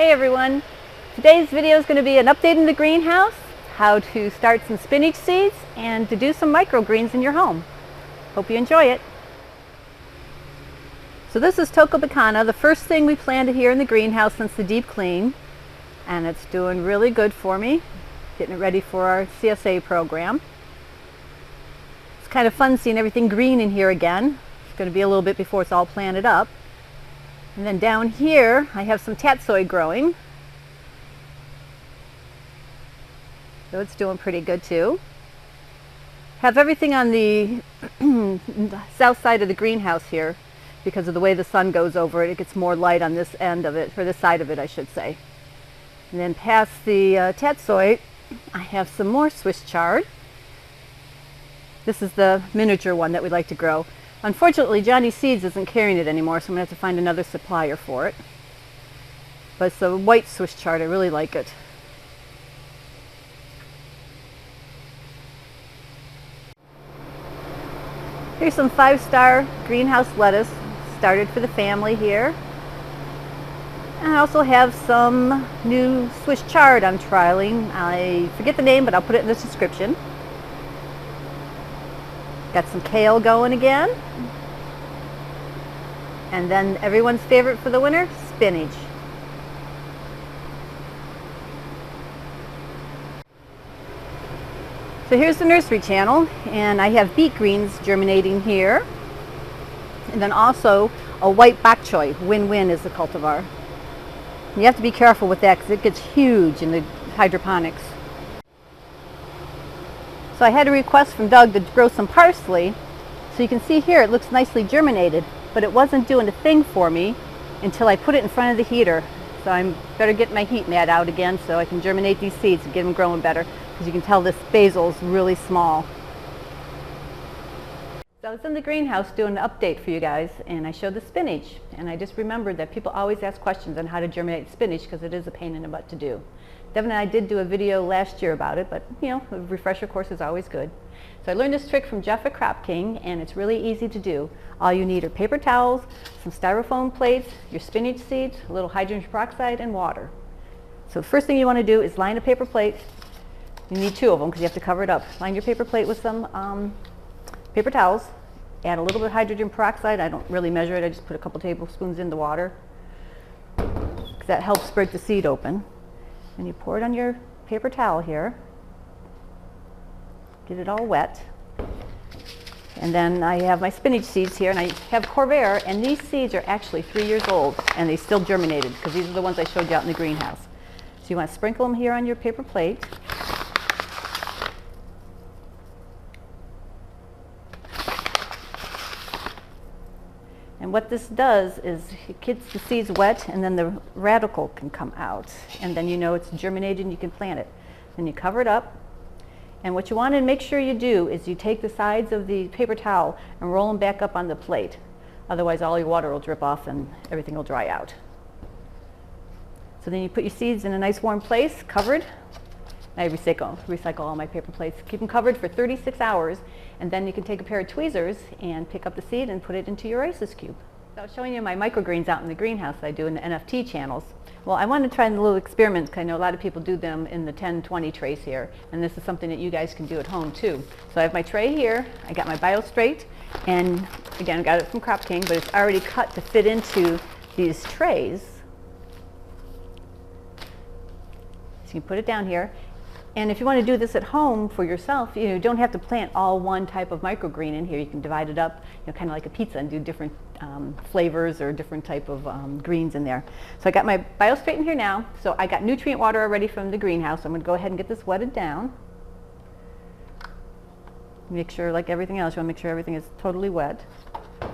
Hey everyone! Today's video is going to be an update in the greenhouse, how to start some spinach seeds, and to do some microgreens in your home. Hope you enjoy it. So this is Tocopicana, the first thing we planted here in the greenhouse since the deep clean, and it's doing really good for me, getting it ready for our CSA program. It's kind of fun seeing everything green in here again. It's going to be a little bit before it's all planted up. And then down here I have some tatsoi growing, so it's doing pretty good too. Have everything on the south side of the greenhouse here because of the way the sun goes over it. It gets more light on this end of it, or this side of it I should say. And then past the tatsoi I have some more Swiss chard. This is the miniature one that we like to grow. Unfortunately, Johnny Seeds isn't carrying it anymore, so I'm going to have to find another supplier for it. But it's a white Swiss chard. I really like it. Here's some 5-star greenhouse lettuce started for the family here. And I also have some new Swiss chard I'm trialing. I forget the name, but I'll put it in the description. Got some kale going again. And then everyone's favorite for the winter, spinach. So here's the nursery channel, and I have beet greens germinating here. And then also a white bok choy, win-win is the cultivar. You have to be careful with that because it gets huge in the hydroponics. So I had a request from Doug to grow some parsley. So you can see here it looks nicely germinated, but it wasn't doing a thing for me until I put it in front of the heater. So I better get my heat mat out again so I can germinate these seeds and get them growing better, because you can tell this basil is really small. So I was in the greenhouse doing an update for you guys, and I showed the spinach, and I just remembered that people always ask questions on how to germinate spinach because it is a pain in the butt to do. Devin and I did do a video last year about it, but you know, a refresher course is always good. So I learned this trick from Jeff at Crop King, and it's really easy to do. All you need are paper towels, some styrofoam plates, your spinach seeds, a little hydrogen peroxide, and water. So the first thing you want to do is line a paper plate. You need 2 of them because you have to cover it up. Line your paper plate with some paper towels. Add a little bit of hydrogen peroxide. I don't really measure it. I just put a couple tablespoons in the water because that helps spread the seed open. And you pour it on your paper towel here. Get it all wet. And then I have my spinach seeds here, and I have Corvair, and these seeds are actually 3 years old, and they still germinated because these are the ones I showed you out in the greenhouse. So you want to sprinkle them here on your paper plate. And what this does is it gets the seeds wet, and then the radicle can come out, and then you know it's germinated and you can plant it. Then you cover it up, and what you want to make sure you do is you take the sides of the paper towel and roll them back up on the plate. Otherwise all your water will drip off and everything will dry out. So then you put your seeds in a nice warm place, covered. I recycle all my paper plates. Keep them covered for 36 hours, and then you can take a pair of tweezers and pick up the seed and put it into your isis cube. So I was showing you my microgreens out in the greenhouse that I do in the NFT channels. Well, I wanted to try a little experiments because I know a lot of people do them in the 10-20 trays here, and this is something that you guys can do at home too. So I have my tray here. I got my BioStraight, and again, I got it from Crop King, but it's already cut to fit into these trays. So you put it down here. And if you want to do this at home for yourself, you don't have to plant all one type of microgreen in here. You can divide it up, kind of like a pizza, and do different flavors or different type of greens in there. So I got my BioStraight in here now. So I got nutrient water already from the greenhouse. I'm going to go ahead and get this wetted down. Make sure, like everything else, you want to make sure everything is totally wet. I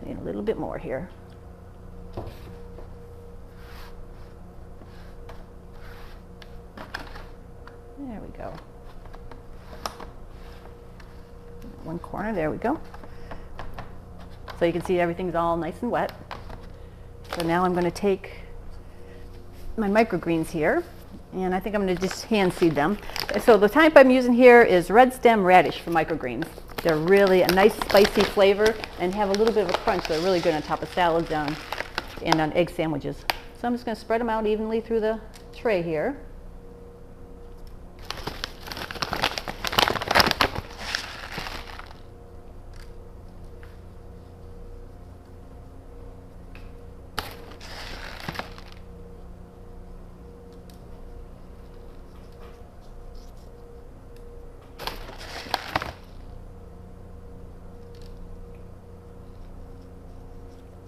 need a little bit more here. There we go. One corner, there we go. So you can see everything's all nice and wet. So now I'm going to take my microgreens here, and I think I'm going to just hand seed them. So the type I'm using here is red stem radish for microgreens. They're really a nice spicy flavor and have a little bit of a crunch. They're really good on top of salads, and on egg sandwiches. So I'm just going to spread them out evenly through the tray here.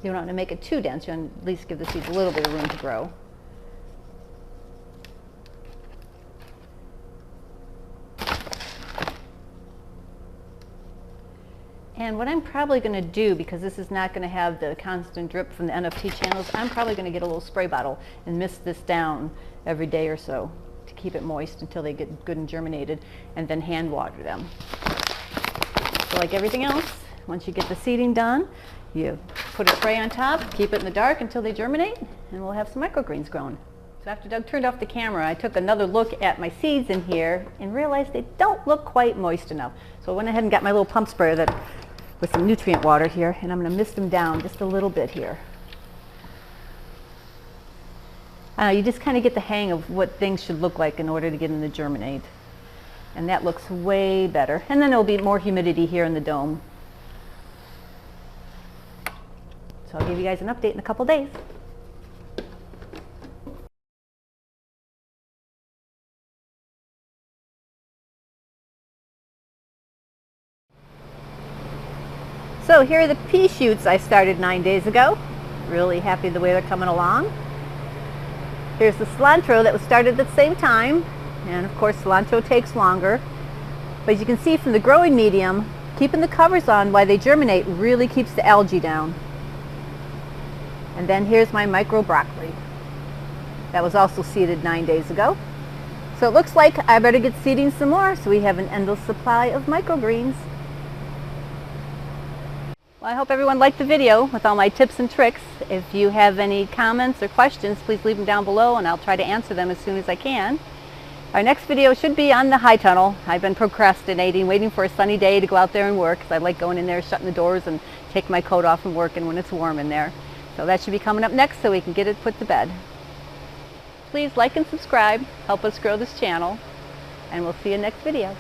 You don't want to make it too dense. You want to at least give the seeds a little bit of room to grow. And what I'm probably going to do, because this is not going to have the constant drip from the NFT channels, I'm probably going to get a little spray bottle and mist this down every day or so to keep it moist until they get good and germinated, and then hand water them. So like everything else, once you get the seeding done, you put a tray on top, keep it in the dark until they germinate, and we'll have some microgreens growing. So after Doug turned off the camera, I took another look at my seeds in here and realized they don't look quite moist enough. So I went ahead and got my little pump sprayer with some nutrient water here, and I'm going to mist them down just a little bit here. You just kind of get the hang of what things should look like in order to get them to germinate. And that looks way better. And then there'll be more humidity here in the dome. So I'll give you guys an update in a couple days. So here are the pea shoots I started 9 days ago. Really happy the way they're coming along. Here's the cilantro that was started at the same time. And of course cilantro takes longer. But as you can see from the growing medium, keeping the covers on while they germinate really keeps the algae down. And then here's my micro broccoli. That was also seeded 9 days ago. So it looks like I better get seeding some more so we have an endless supply of microgreens. Well, I hope everyone liked the video with all my tips and tricks. If you have any comments or questions, please leave them down below and I'll try to answer them as soon as I can. Our next video should be on the high tunnel. I've been procrastinating, waiting for a sunny day to go out there and work, because I like going in there, shutting the doors and taking my coat off and working when it's warm in there. So that should be coming up next so we can get it put to bed. Please like and subscribe, help us grow this channel, and we'll see you next video.